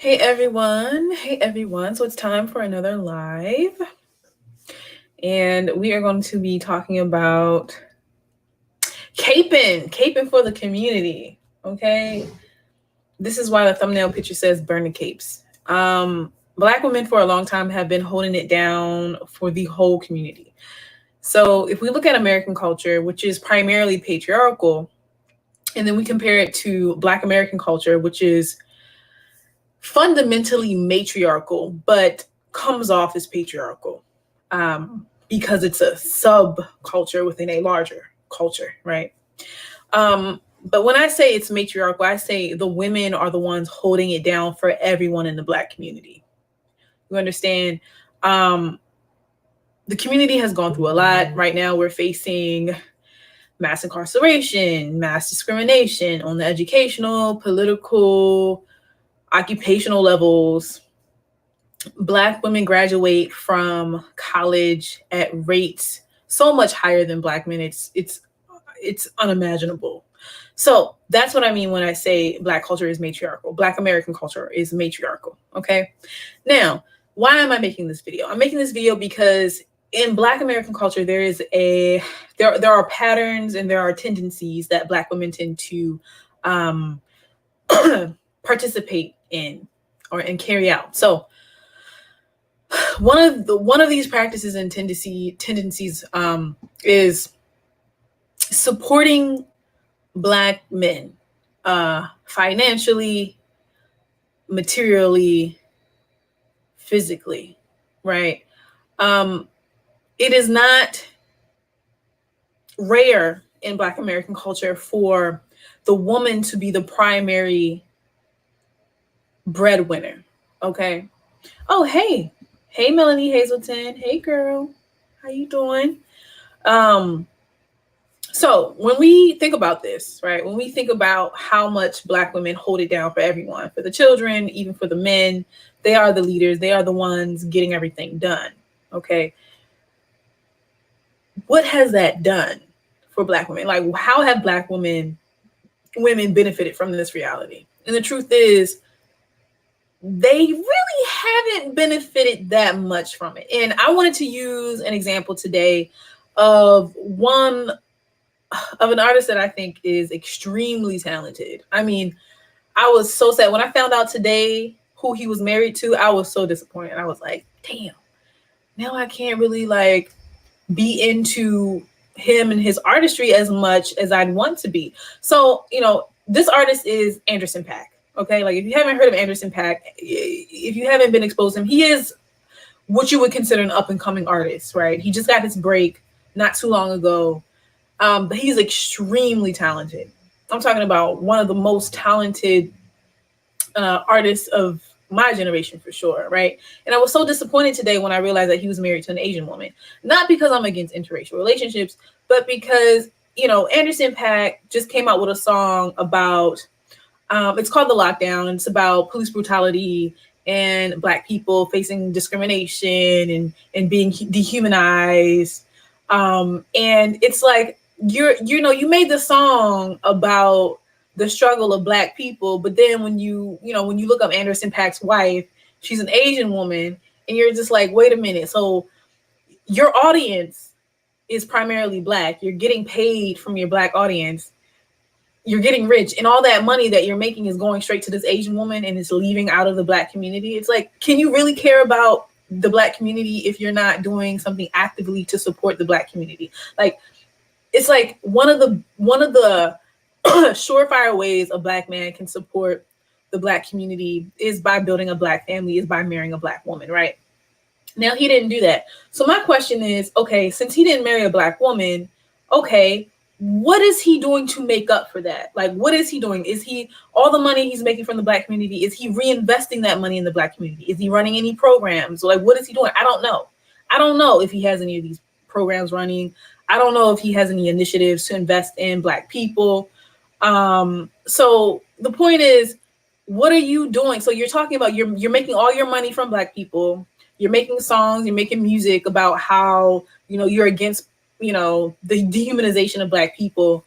Hey everyone. Hey everyone. So it's time for another live. And we are going to be talking about caping for the community. Okay. This is why the thumbnail picture says burn the capes. Black women for a long time have been holding it down for the whole community. So if we look at American culture, which is primarily patriarchal, and then we compare it to Black American culture, which is fundamentally matriarchal, but comes off as patriarchal because it's a subculture within a larger culture, right? But when I say it's matriarchal, I say the women are the ones holding it down for everyone in the Black community. You understand? The community has gone through a lot. Right now, we're facing mass incarceration, mass discrimination on the educational, political, occupational levels. Black women graduate from college at rates so much higher than Black men. It's unimaginable. So that's what I mean when I say Black culture is matriarchal. Black American culture is matriarchal. Okay. Now, why am I making this video? I'm making this video because in Black American culture, there are patterns and there are tendencies that Black women tend to participate in and carry out. So one of these practices and tendencies is supporting Black men financially, materially, physically, right? It is not rare in Black American culture for the woman to be the primary breadwinner. Okay. Oh, hey, Melanie Hazelton. Hey, girl, how you doing? So when we think about this, right, when we think about how much Black women hold it down for everyone, for the children, even for the men, they are the leaders. They are the ones getting everything done. Okay. What has that done for Black women? Like, how have Black women benefited from this reality? And the truth is, they really haven't benefited that much from it. And I wanted to use an example today of an artist that I think is extremely talented. I mean, I was so sad when I found out today who he was married to. I was so disappointed. I was like, damn, now I can't really like be into him and his artistry as much as I'd want to be. So, this artist is Anderson .Paak. Okay, like if you haven't heard of Anderson .Paak, if you haven't been exposed to him, he is what you would consider an up and coming artist, right? He just got his break not too long ago. But he's extremely talented. I'm talking about one of the most talented artists of my generation for sure, right? And I was so disappointed today when I realized that he was married to an Asian woman. Not because I'm against interracial relationships, but because, Anderson .Paak just came out with a song about, it's called The Lockdown. It's about police brutality and Black people facing discrimination and being dehumanized. And it's like, you made the song about the struggle of Black people, but then when you look up Anderson .Paak's wife, she's an Asian woman, and you're just like, wait a minute. So your audience is primarily Black. You're getting paid from your Black audience. You're getting rich, and all that money that you're making is going straight to this Asian woman and it's leaving out of the Black community. It's like, can you really care about the Black community if you're not doing something actively to support the Black community? Like, it's like one of the surefire ways a Black man can support the Black community is by building a Black family, is by marrying a Black woman, right? Now, he didn't do that. So my question is, okay, since he didn't marry a Black woman, okay, what is he doing to make up for that? Like, what is he doing? Is he, all the money he's making from the Black community, is he reinvesting that money in the Black community? Is he running any programs? Like, what is he doing? I don't know. I don't know if he has any of these programs running. I don't know if he has any initiatives to invest in Black people. So the point is, what are you doing? So you're talking about you're making all your money from Black people. You're making songs, you're making music about how, you're against, the dehumanization of Black people.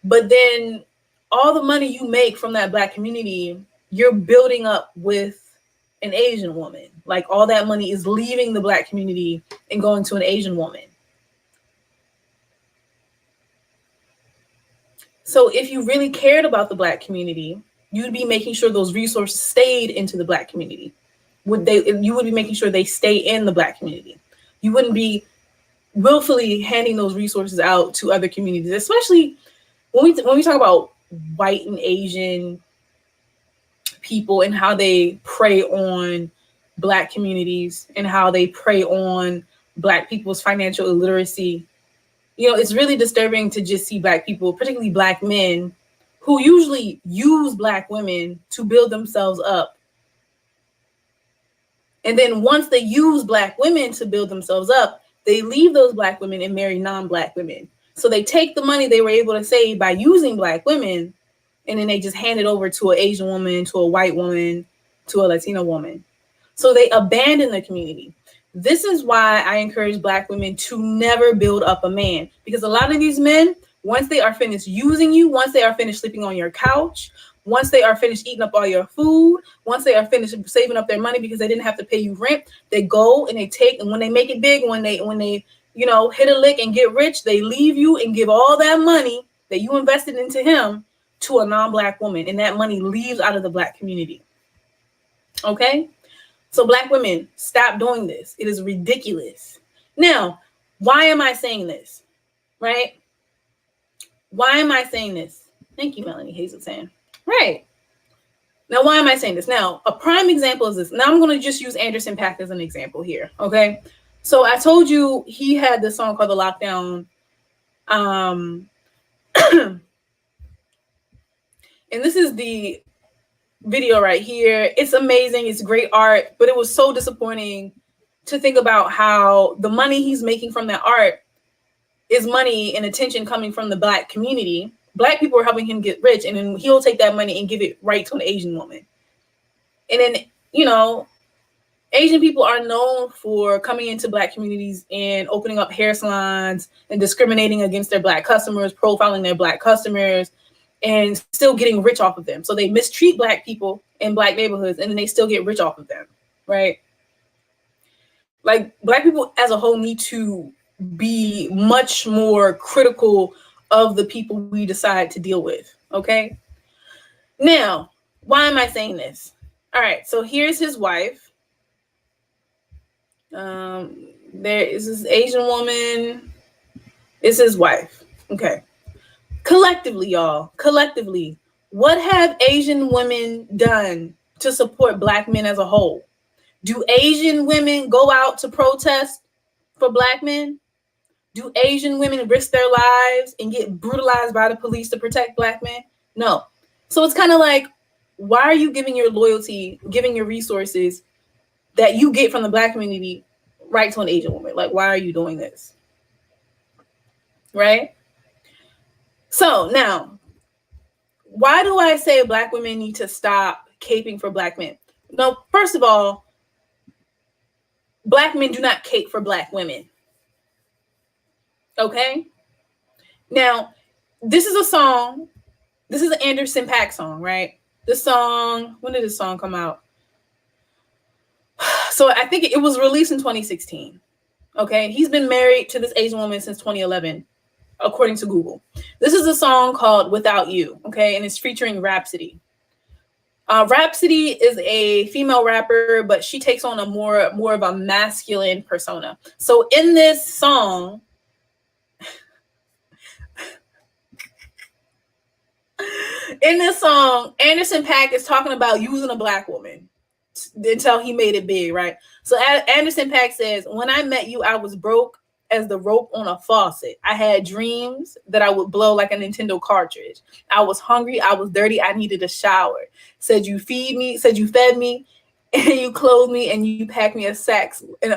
But then all the money you make from that Black community, you're building up with an Asian woman. Like all that money is leaving the Black community and going to an Asian woman. So if you really cared about the Black community, you'd be making sure those resources stayed into the Black community. You would be making sure they stay in the Black community. You wouldn't be willfully handing those resources out to other communities, especially when we talk about white and Asian people and how they prey on Black communities and how they prey on Black people's financial illiteracy. It's really disturbing to just see Black people, particularly Black men, who usually use Black women to build themselves up. And then once they use Black women to build themselves up, they leave those Black women and marry non-Black women. So they take the money they were able to save by using Black women, and then they just hand it over to an Asian woman, to a white woman, to a Latino woman. So they abandon the community. This is why I encourage Black women to never build up a man, because a lot of these men, once they are finished using you, once they are finished sleeping on your couch, once they are finished eating up all your food, once they are finished saving up their money because they didn't have to pay you rent, they go and they take, and when they make it big, when they hit a lick and get rich, they leave you and give all that money that you invested into him to a non-Black woman, and that money leaves out of the Black community. Okay? So Black women, stop doing this. It is ridiculous. Now, why am I saying this? Right? Why am I saying this? Thank you, Melanie Hazelton. Right. Now, why am I saying this? Now, a prime example is this. Now, I'm going to just use Anderson .Paak as an example here. Okay. So I told you he had this song called The Lockdown. And this is the video right here. It's amazing. It's great art, but it was so disappointing to think about how the money he's making from that art is money and attention coming from the Black community. Black people are helping him get rich, and then he'll take that money and give it right to an Asian woman. And then, Asian people are known for coming into Black communities and opening up hair salons and discriminating against their Black customers, profiling their Black customers, and still getting rich off of them. So they mistreat Black people in Black neighborhoods, and then they still get rich off of them, right? Like, Black people as a whole need to be much more critical of the people we decide to deal with, okay? Now, why am I saying this? All right, so here's his wife. There is this Asian woman. It's his wife, okay? Collectively, y'all, what have Asian women done to support Black men as a whole? Do Asian women go out to protest for Black men? Do Asian women risk their lives and get brutalized by the police to protect Black men? No. So it's kind of like, why are you giving your loyalty, giving your resources that you get from the Black community right to an Asian woman? Like, why are you doing this? Right? So now, why do I say Black women need to stop caping for Black men? No, first of all, Black men do not cape for Black women. Okay? Now, this is a song. This is an Anderson .Paak song, right? This song, when did this song come out? So I think it was released in 2016. Okay? He's been married to this Asian woman since 2011, according to Google. This is a song called Without You, okay? And it's featuring Rhapsody. Rhapsody is a female rapper, but she takes on a more of a masculine persona. So in this song, Anderson .Paak is talking about using a Black woman until he made it big, right? So Anderson .Paak says, when I met you, I was broke as the rope on a faucet. I had dreams that I would blow like a Nintendo cartridge. I was hungry. I was dirty. I needed a shower. Said you fed me, and you clothed me, and you packed me a sack lunch. So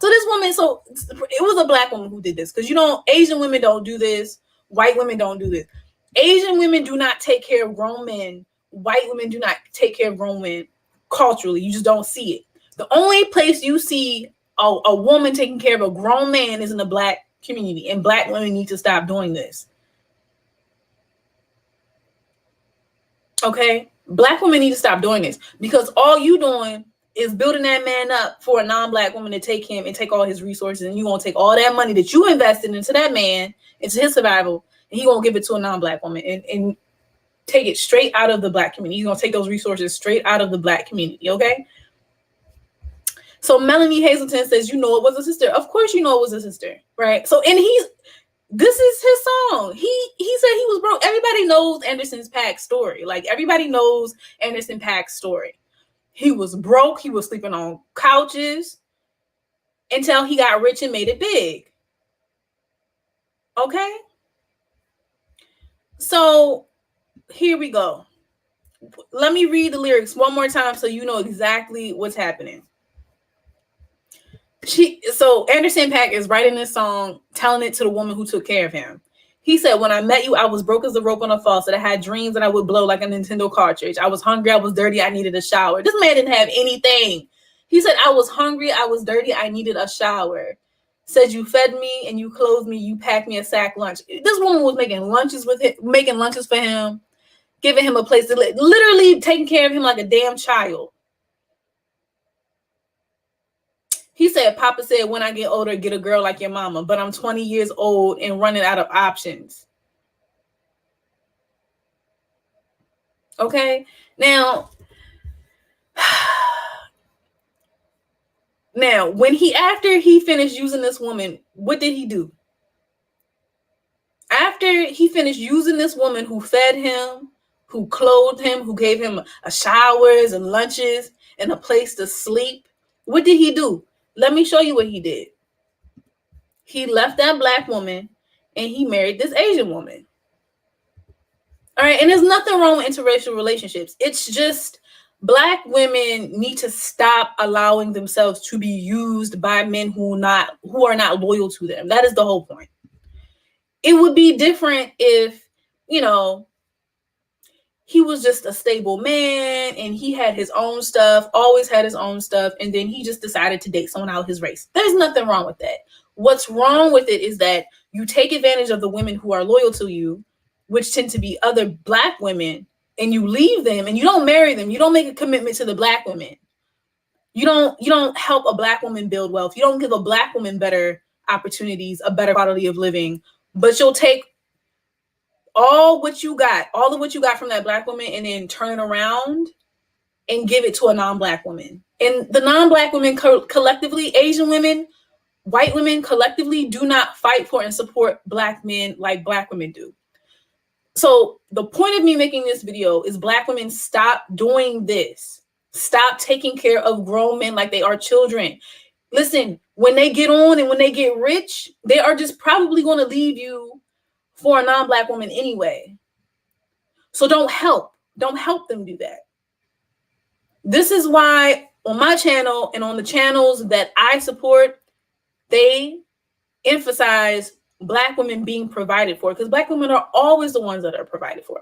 this woman, it was a Black woman who did this, because Asian women don't do this. White women don't do this. Asian women do not take care of grown men. White women do not take care of grown men culturally. You just don't see it. The only place you see a woman taking care of a grown man is in the Black community, and Black women need to stop doing this. Okay? Black women need to stop doing this, because all you doing is building that man up for a non-black woman to take him and take all his resources, and you gonna take all that money that you invested into that man, into his survival, and he gonna give it to a non-black woman and take it straight out of the black community. He's gonna take those resources straight out of the black community, okay? So Melanie Hazelton says, you know it was a sister. Of course you know it was a sister, right? So, and this is his song. He said he was broke. Everybody knows Anderson .Paak's story. Like, everybody knows Anderson .Paak's story. He was broke. He was sleeping on couches until he got rich and made it big. Okay? So here we go. Let me read the lyrics one more time so you know exactly what's happening. So Anderson .Paak is writing this song, telling it to the woman who took care of him. He said, when I met you, I was broke as a rope on a faucet. I had dreams that I would blow like a Nintendo cartridge. I was hungry. I was dirty. I needed a shower. This man didn't have anything. He said, I was hungry. I was dirty. I needed a shower. Said you fed me and you clothed me. You packed me a sack lunch. This woman was making lunches for him, giving him a place to live, literally taking care of him like a damn child. He said, Papa said, when I get older, get a girl like your mama. But I'm 20 years old and running out of options. Okay? Now, after he finished using this woman, what did he do? After he finished using this woman who fed him, who clothed him, who gave him showers and lunches and a place to sleep, what did he do? Let me show you what he did. He left that black woman and he married this Asian woman. All right. And there's nothing wrong with interracial relationships. It's just black women need to stop allowing themselves to be used by men who are not loyal to them. That is the whole point. It would be different if, he was just a stable man and he had his own stuff, always had his own stuff, and then he just decided to date someone out of his race. There's nothing wrong with that. What's wrong with it is that you take advantage of the women who are loyal to you, which tend to be other black women, and you leave them and you don't marry them. You don't make a commitment to the black women. You don't help a black woman build wealth. You don't give a black woman better opportunities, a better quality of living, but you'll take all of what you got from that black woman and then turn it around and give it to a non-black woman. And the non-black women collectively, Asian women, white women collectively do not fight for and support black men like black women do. So the point of me making this video is black women, stop doing this. Stop taking care of grown men like they are children. Listen, when they get on and when they get rich, they are just probably going to leave you for a non-black woman anyway. So don't help them do that. This is why on my channel and on the channels that I support, they emphasize black women being provided for, because black women are always the ones that are provided for.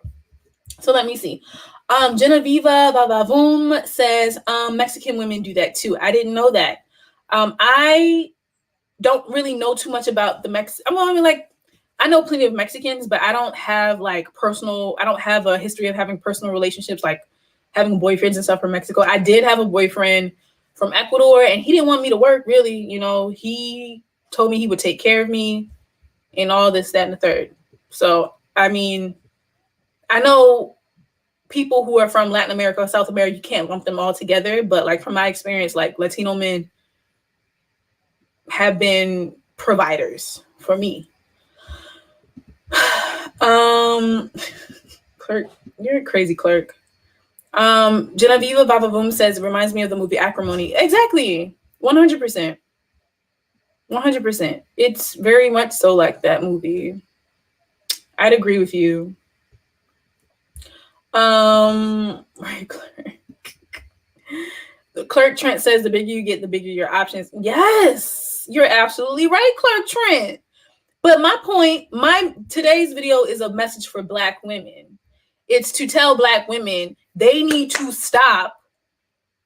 So let me see. Genevieva Vavavoom says, Mexican women do that too. I didn't know that. I don't really know too much about the I know plenty of Mexicans, but I don't have a history of having personal relationships, like having boyfriends and stuff from Mexico. I did have a boyfriend from Ecuador and he didn't want me to work really. He told me he would take care of me and all this, that, and the third. So, I know people who are from Latin America or South America, you can't lump them all together. But like from my experience, like Latino men have been providers for me. Clerk, you're a crazy clerk. Genevieva Vavavoom says, it reminds me of the movie Acrimony. Exactly. 100%. 100%. It's very much so like that movie. I'd agree with you. Right, clerk. The clerk Trent says the bigger you get, the bigger your options. Yes, you're absolutely right, Clerk Trent. But my point, today's video is a message for black women. It's to tell black women they need to stop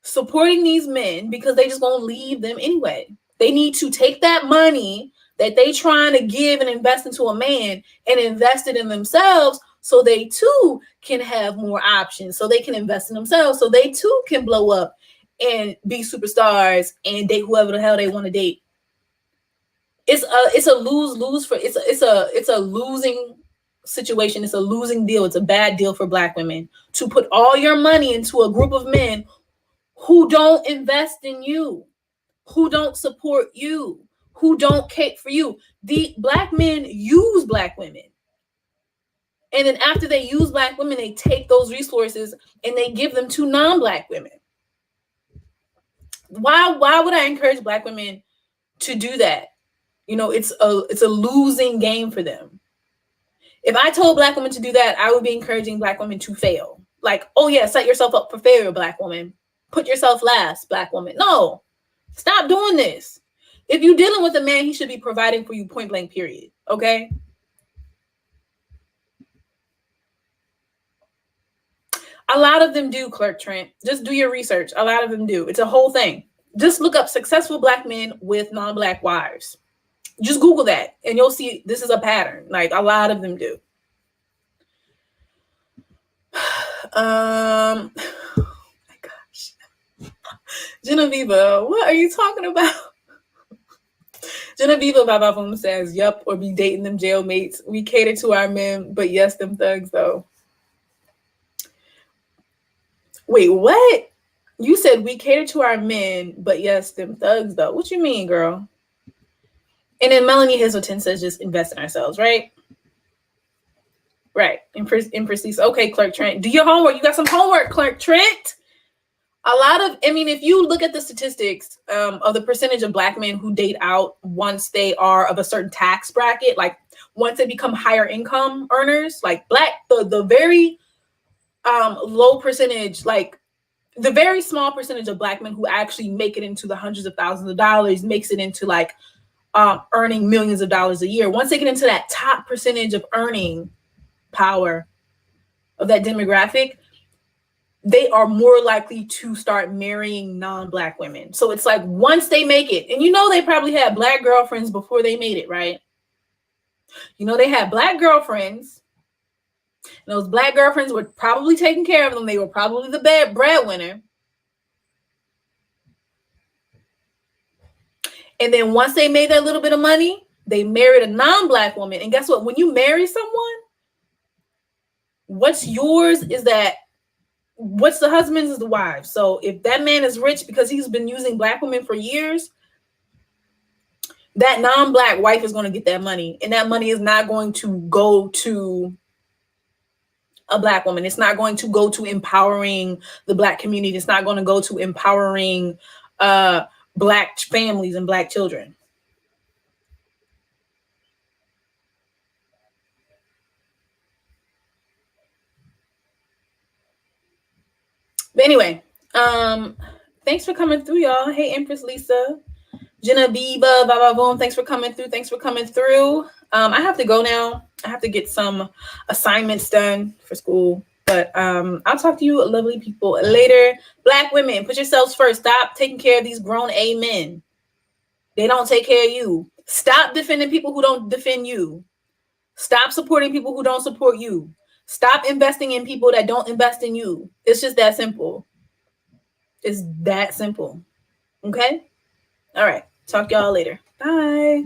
supporting these men because they just gonna leave them anyway. They need to take that money that they trying to give and invest into a man and invest it in themselves so they too can have more options, so they can invest in themselves, so they too can blow up and be superstars and date whoever the hell they want to date. It's a lose-lose for it's a losing situation. It's a losing deal. It's a bad deal for Black women to put all your money into a group of men who don't invest in you, who don't support you, who don't cape for you. The Black men use Black women. And then after they use Black women, they take those resources and they give them to non-Black women. Why would I encourage Black women to do that? You know, it's a losing game for them. If I told Black women to do that, I would be encouraging Black women to fail. Like, oh yeah, set yourself up for failure, Black woman. Put yourself last, Black woman. No, stop doing this. If you're dealing with a man, he should be providing for you, point blank, period. Okay? A lot of them do, Clerk Trent. Just do your research. A lot of them do. It's a whole thing. Just look up successful Black men with non-Black wives. Just Google that and you'll see this is a pattern. Like, a lot of them do. Oh my gosh. Genevieve, what are you talking about? Genevieve Babavum says, yup, or be dating them jailmates. We cater to our men, but yes, them thugs though. Wait, what? You said we cater to our men, but yes, them thugs though. What you mean, girl? And then Melanie Hazelton says just invest in ourselves, right? Right. Empress. Okay, Clerk Trent. Do your homework. You got some homework, Clerk Trent. If you look at the statistics of the percentage of Black men who date out once they are of a certain tax bracket, like once they become higher income earners, like the very low percentage, like the very small percentage of Black men who actually make it into the hundreds of thousands of dollars, makes it into like earning millions of dollars a year. Once they get into that top percentage of earning power of that demographic, they are more likely to start marrying non-Black women. So it's like once they make it, and you know they probably had Black girlfriends before they made it, right? You know they had Black girlfriends. And those Black girlfriends were probably taking care of them. They were probably the breadwinner. And then once they made that little bit of money, they married a non-Black woman. And guess what? When you marry someone, what's yours is that what's the husband's is the wife. So if that man is rich because he's been using Black women for years, that non-Black wife is going to get that money. And that money is not going to go to a Black woman. It's not going to go to empowering the Black community. It's not going to go to empowering Black families and Black children. But anyway, thanks for coming through, y'all. Hey, Empress Lisa, Genevieve, boom. Thanks for coming through. I have to go now. I have to get some assignments done for school. But I'll talk to you lovely people later. Black women, put yourselves first. Stop taking care of these grown A men. They don't take care of you. Stop defending people who don't defend you. Stop supporting people who don't support you. Stop investing in people that don't invest in you. It's just that simple. It's that simple. Okay? All right. Talk to y'all later. Bye.